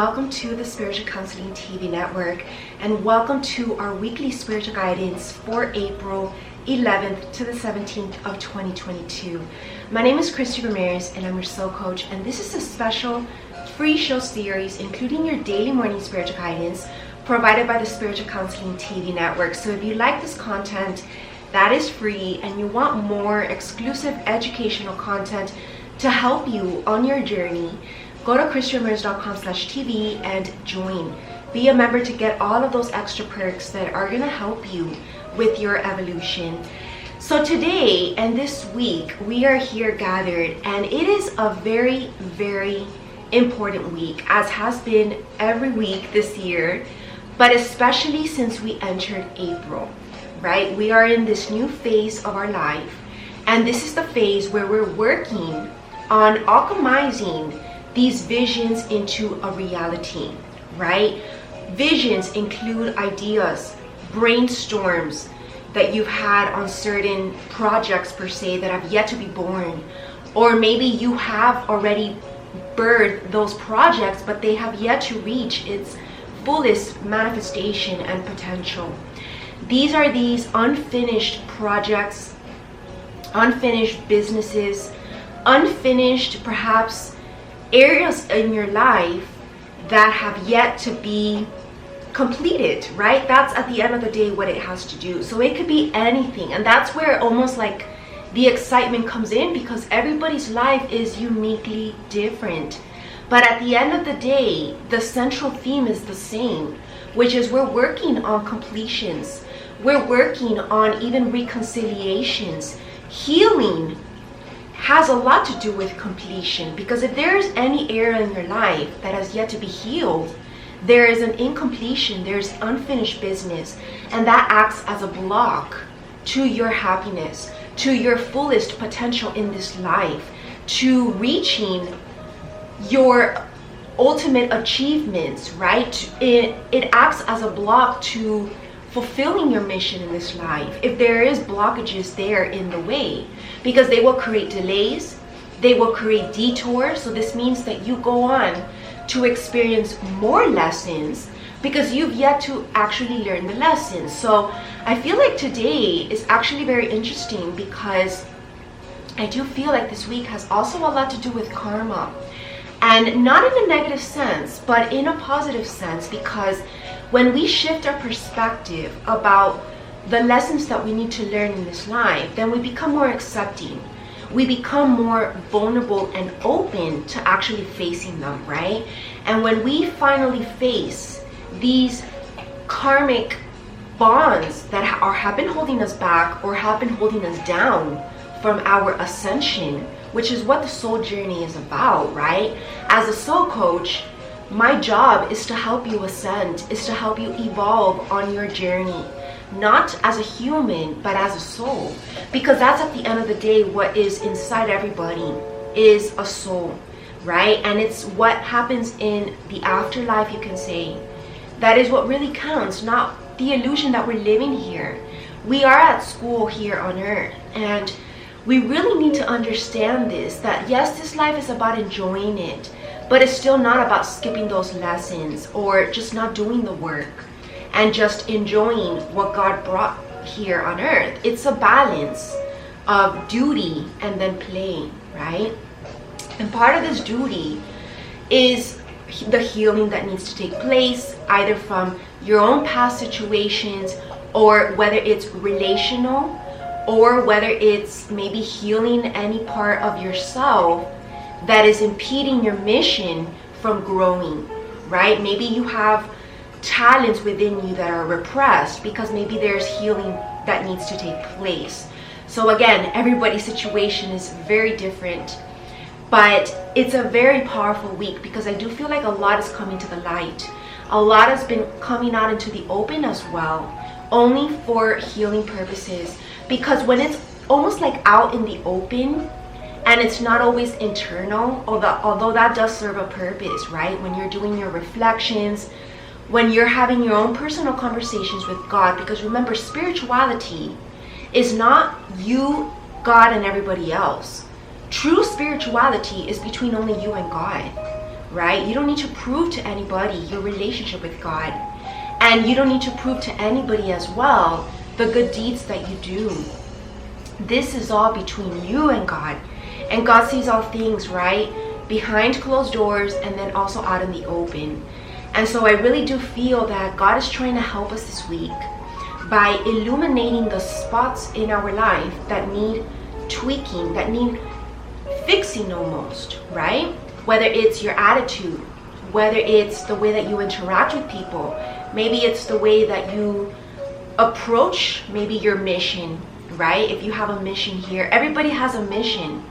welcome to the Spiritual Counseling TV network, and welcome to our weekly spiritual guidance for April 11th to the 17th of 2022. My name is Christie Ramirez and I'm your soul coach, and this is a special free show series including your daily morning spiritual guidance provided by the Spiritual Counseling TV network. So if you like this content that is free and you want more exclusive educational content to help you on your journey, go to christieramirez.com/TV and join. Be a member to get all of those extra perks that are going to help you with your evolution. So today and this week we are here gathered, and it is a very, very important week, as has been every week this year, but especially since we entered April, right? We are in this new phase of our life, and this is the phase where we're working on alchemizing these visions into a reality, right? Visions include ideas, brainstorms that you've had on certain projects per se that have yet to be born, or maybe you have already birthed those projects but they have yet to reach its fullest manifestation and potential. These are these unfinished projects, unfinished businesses, unfinished perhaps areas in your life that have yet to be completed, right? That's at the end of the day what it has to do. So it could be anything, and that's where almost like the excitement comes in, because everybody's life is uniquely different. But at the end of the day, the central theme is the same, which is we're working on completions. We're working on even reconciliations. Healing has a lot to do with completion, because if there is any area in your life that has yet to be healed, there is an incompletion, there's unfinished business, and that acts as a block to your happiness, to your fullest potential in this life, to reaching your ultimate achievements, right? It acts as a block to fulfilling your mission in this life if there is blockages there in the way, because they will create delays, they will create detours. So this means that you go on to experience more lessons because you've yet to actually learn the lessons. So I feel like today is actually very interesting, because I do feel like this week has also a lot to do with karma, and not in a negative sense but in a positive sense, because when we shift our perspective about the lessons that we need to learn in this life, then we become more accepting. We become more vulnerable and open to actually facing them, right? And when we finally face these karmic bonds that have been holding us back or have been holding us down from our ascension, which is what the soul journey is about, right? As a soul coach, my job is to help you ascend, is to help you evolve on your journey, not as a human, but as a soul. Because that's at the end of the day what is inside everybody is a soul, right? And it's what happens in the afterlife, you can say. That is what really counts, not the illusion that we're living here. We are at school here on earth, and we really need to understand this, that yes, this life is about enjoying it, but it's still not about skipping those lessons or just not doing the work and just enjoying what God brought here on earth. It's a balance of duty and then play, right? And part of this duty is the healing that needs to take place, either from your own past situations, or whether it's relational, or whether it's maybe healing any part of yourself that is impeding your mission from growing, right? Maybe you have talents within you that are repressed because maybe there's healing that needs to take place. So again, everybody's situation is very different, but it's a very powerful week, because I do feel like a lot is coming to the light. A lot has been coming out into the open as well, only for healing purposes, because when it's almost like out in the open, and it's not always internal, although that does serve a purpose, right? When you're doing your reflections, when you're having your own personal conversations with God, because remember, spirituality is not you, God, and everybody else. True spirituality is between only you and God. right? You don't need to prove to anybody your relationship with God. And you don't need to prove to anybody as well the good deeds that you do. This is all between you and God. And God sees all things, right? Behind closed doors and then also out in the open. And so I really do feel that God is trying to help us this week by illuminating the spots in our life that need tweaking, that need fixing almost, right? Whether it's your attitude, whether it's the way that you interact with people, maybe it's the way that you approach maybe your mission, right? If you have a mission here, everybody has a mission,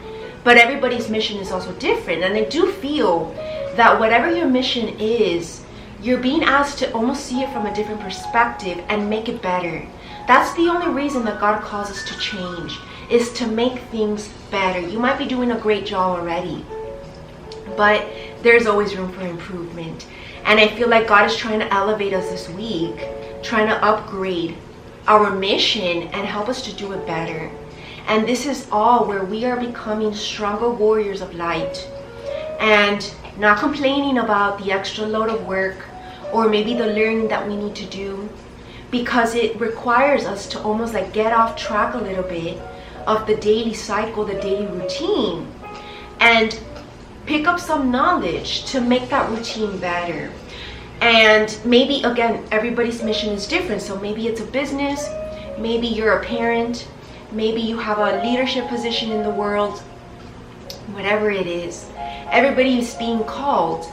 but everybody's mission is also different. And I do feel that whatever your mission is, you're being asked to almost see it from a different perspective and make it better. That's the only reason that God calls us to change, is to make things better. You might be doing a great job already, but there's always room for improvement. And I feel like God is trying to elevate us this week, trying to upgrade our mission and help us to do it better. And this is all where we are becoming stronger warriors of light and not complaining about the extra load of work or maybe the learning that we need to do, because it requires us to almost like get off track a little bit of the daily cycle, the daily routine, and pick up some knowledge to make that routine better. And maybe again, everybody's mission is different. So maybe it's a business, maybe you're a parent, maybe you have a leadership position in the world, whatever it is. Everybody is being called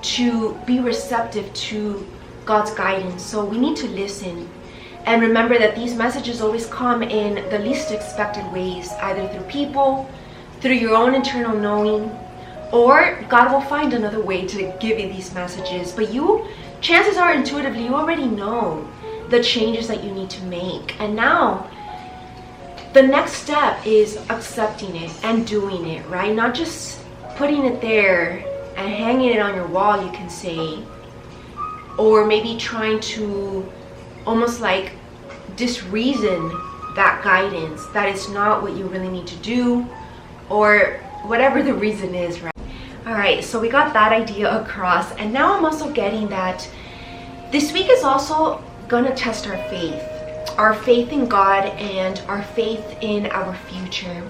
to be receptive to God's guidance. So we need to listen and remember that these messages always come in the least expected ways, either through people, through your own internal knowing, or God will find another way to give you these messages. But you, chances are intuitively, you already know the changes that you need to make. And now the next step is accepting it and doing it, right? Not just putting it there and hanging it on your wall, you can say, or maybe trying to almost like disreason that guidance, that is not what you really need to do, or whatever the reason is, right? All right, so we got that idea across, and now I'm also getting that this week is also gonna test our faith in God and our faith in our future,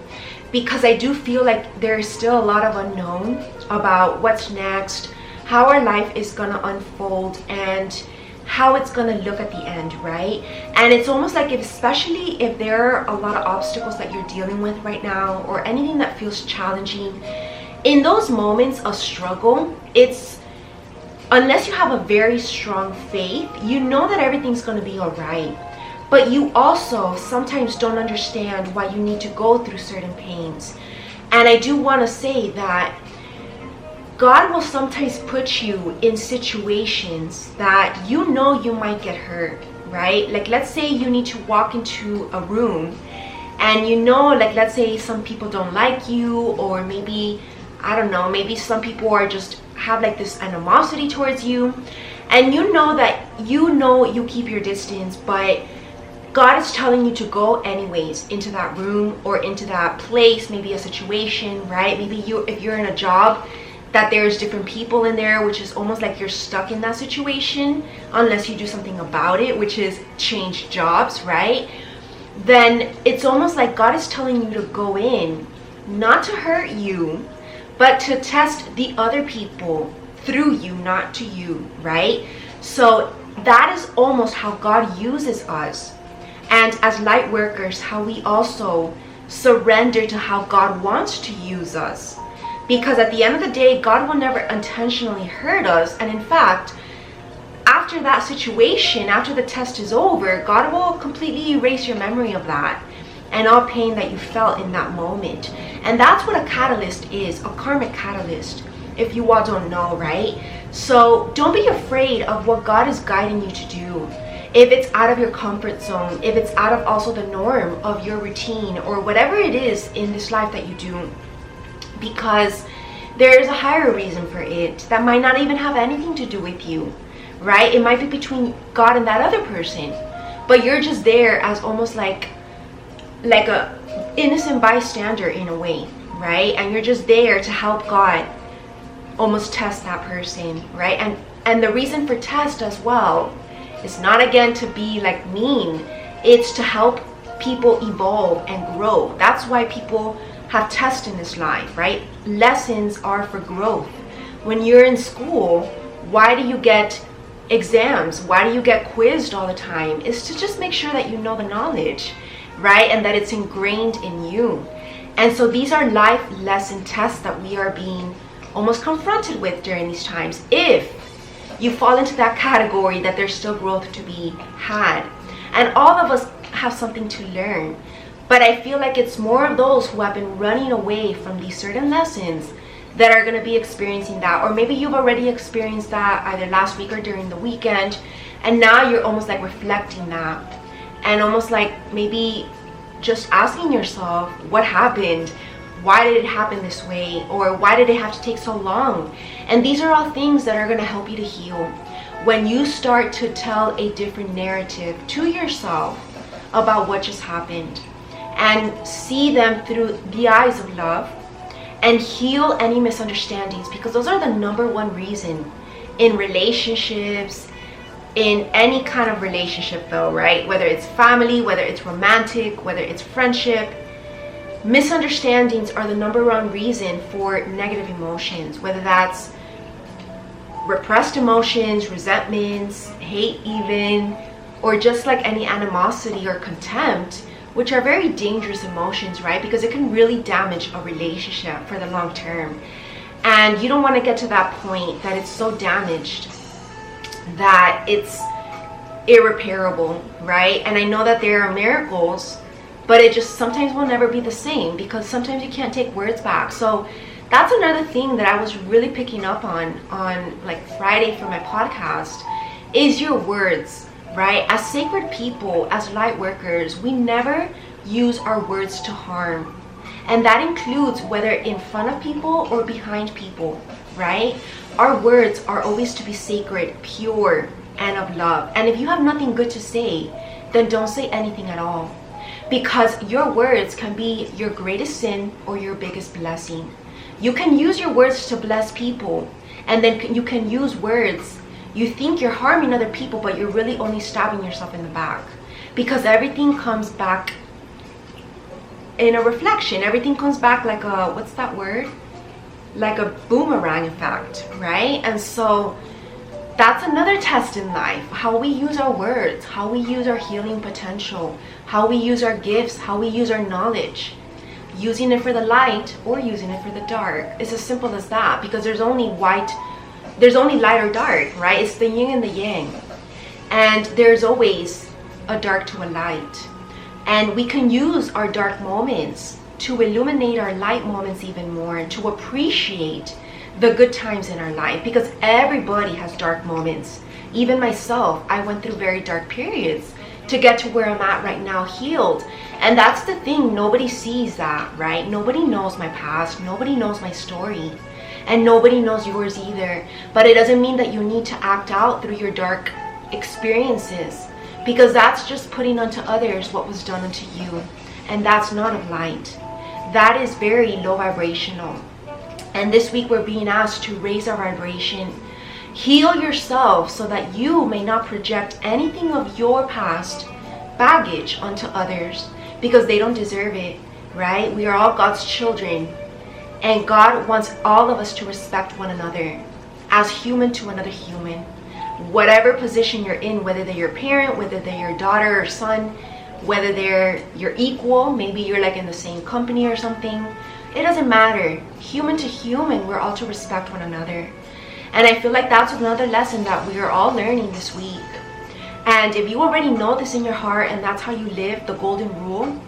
because I do feel like there is still a lot of unknown about what's next, how our life is gonna unfold, and how it's gonna look at the end, right? And it's almost like, especially if there are a lot of obstacles that you're dealing with right now, or anything that feels challenging, in those moments of struggle, it's, unless you have a very strong faith, you know that everything's gonna be all right. But you also sometimes don't understand why you need to go through certain pains. And I do want to say that God will sometimes put you in situations that you know you might get hurt, right? Like, let's say you need to walk into a room and you know, like, let's say some people don't like you, or maybe, I don't know, maybe some people are just have like this animosity towards you, and you know that you keep your distance, but God is telling you to go anyways into that room or into that place, maybe a situation, right? Maybe if you're in a job that there's different people in there, which is almost like you're stuck in that situation unless you do something about it, which is change jobs, right? Then it's almost like God is telling you to go in, not to hurt you, but to test the other people through you, not to you, right? So that is almost how God uses us. And as light workers, how we also surrender to how God wants to use us. Because at the end of the day, God will never intentionally hurt us. And in fact, after that situation, after the test is over, God will completely erase your memory of that and all pain that you felt in that moment. And that's what a catalyst is, a karmic catalyst, if you all don't know, right? So don't be afraid of what God is guiding you to do. If it's out of your comfort zone, if it's out of also the norm of your routine, or whatever it is in this life that you do, because there is a higher reason for it that might not even have anything to do with you, right? It might be between God and that other person, but you're just there as almost like a innocent bystander in a way, right? And you're just there to help God almost test that person, right? And the reason for test as well is not, again, to be like mean. It's to help people evolve and grow. That's why people have tests in this life, right? Lessons are for growth. When you're in school, why do you get exams? Why do you get quizzed all the time? It's to just make sure that you know the knowledge, right? And that it's ingrained in you. And so these are life lesson tests that we are being almost confronted with during these times. If you fall into that category, that there's still growth to be had. And all of us have something to learn. But I feel like it's more of those who have been running away from these certain lessons that are going to be experiencing that. Or maybe you've already experienced that either last week or during the weekend, and now you're almost like reflecting that, and almost like maybe just asking yourself, what happened? Why did it happen this way? Or why did it have to take so long? And these are all things that are going to help you to heal. When you start to tell a different narrative to yourself about what just happened, and see them through the eyes of love, and heal any misunderstandings, because those are the number one reason in relationships, in any kind of relationship though, right? Whether it's family, whether it's romantic, whether it's friendship, misunderstandings are the number one reason for negative emotions, whether that's repressed emotions, resentments, hate even, or just like any animosity or contempt, which are very dangerous emotions, right? Because it can really damage a relationship for the long term. And you don't want to get to that point that it's so damaged that it's irreparable, right? And I know that there are miracles, but it just sometimes will never be the same, because sometimes you can't take words back. So that's another thing that I was really picking up on like Friday for my podcast, is your words, right? As sacred people, as light workers, we never use our words to harm. And that includes whether in front of people or behind people, right? Our words are always to be sacred, pure, and of love. And if you have nothing good to say, then don't say anything at all. Because your words can be your greatest sin or your biggest blessing. You can use your words to bless people, and then you can use words. You think you're harming other people, but you're really only stabbing yourself in the back. Because everything comes back in a reflection. Everything comes back like a, what's that word? Like a boomerang effect, right? And so that's another test in life. How we use our words, how we use our healing potential, how we use our gifts, how we use our knowledge. Using it for the light or using it for the dark. It's as simple as that, because there's only light or dark, right? It's the yin and the yang. And there's always a dark to a light. And we can use our dark moments to illuminate our light moments even more, and to appreciate the good times in our life, because everybody has dark moments. Even myself, I went through very dark periods to get to where I'm at right now, healed. And that's the thing, nobody sees that, right? Nobody knows my past, nobody knows my story, and nobody knows yours either. But it doesn't mean that you need to act out through your dark experiences, because that's just putting unto others what was done unto you, and that's not of light. That is very low vibrational. And this week we're being asked to raise our vibration. Heal yourself so that you may not project anything of your past baggage onto others, because they don't deserve it, right? We are all God's children, and God wants all of us to respect one another as human to another human. Whatever position you're in, whether they're your parent, whether they're your daughter or son, whether they're your equal, maybe you're like in the same company or something, it doesn't matter. Human to human, we're all to respect one another. And I feel like that's another lesson that we are all learning this week. And if you already know this in your heart and that's how you live, the golden rule,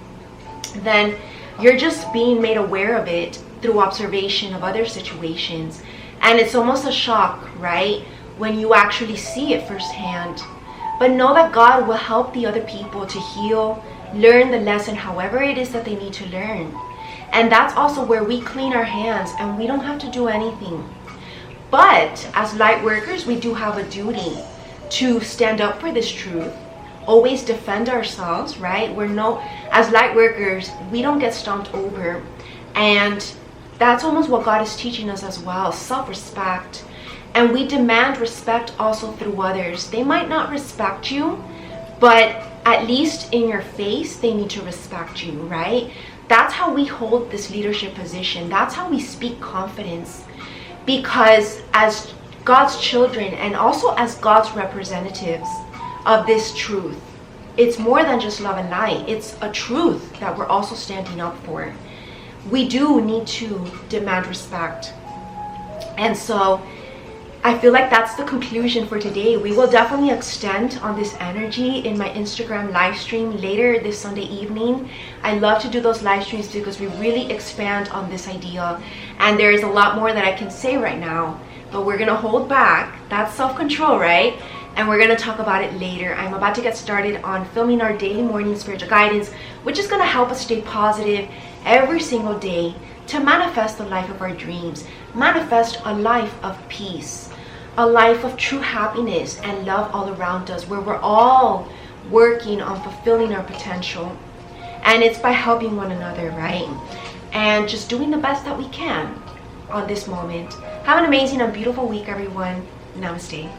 then you're just being made aware of it through observation of other situations. And it's almost a shock, right, when you actually see it firsthand. But know that God will help the other people to heal, learn the lesson however it is that they need to learn. And that's also where we clean our hands and we don't have to do anything. But as light workers, we do have a duty to stand up for this truth, always defend ourselves, right? As light workers, we don't get stomped over. And that's almost what God is teaching us as well, self-respect. And we demand respect also through others. They might not respect you, but at least in your face, they need to respect you, right? That's how we hold this leadership position. That's how we speak confidence. Because as God's children and also as God's representatives of this truth, it's more than just love and light. It's a truth that we're also standing up for. We do need to demand respect. And so I feel like that's the conclusion for today. We will definitely extend on this energy in my Instagram live stream later this Sunday evening. I love to do those live streams because we really expand on this idea. And there is a lot more that I can say right now, but we're gonna hold back. That's self-control, right? And we're gonna talk about it later. I'm about to get started on filming our daily morning spiritual guidance, which is gonna help us stay positive every single day to manifest the life of our dreams, manifest a life of peace, a life of true happiness and love all around us, where we're all working on fulfilling our potential. And it's by helping one another, right? And just doing the best that we can on this moment. Have an amazing and beautiful week, everyone. Namaste.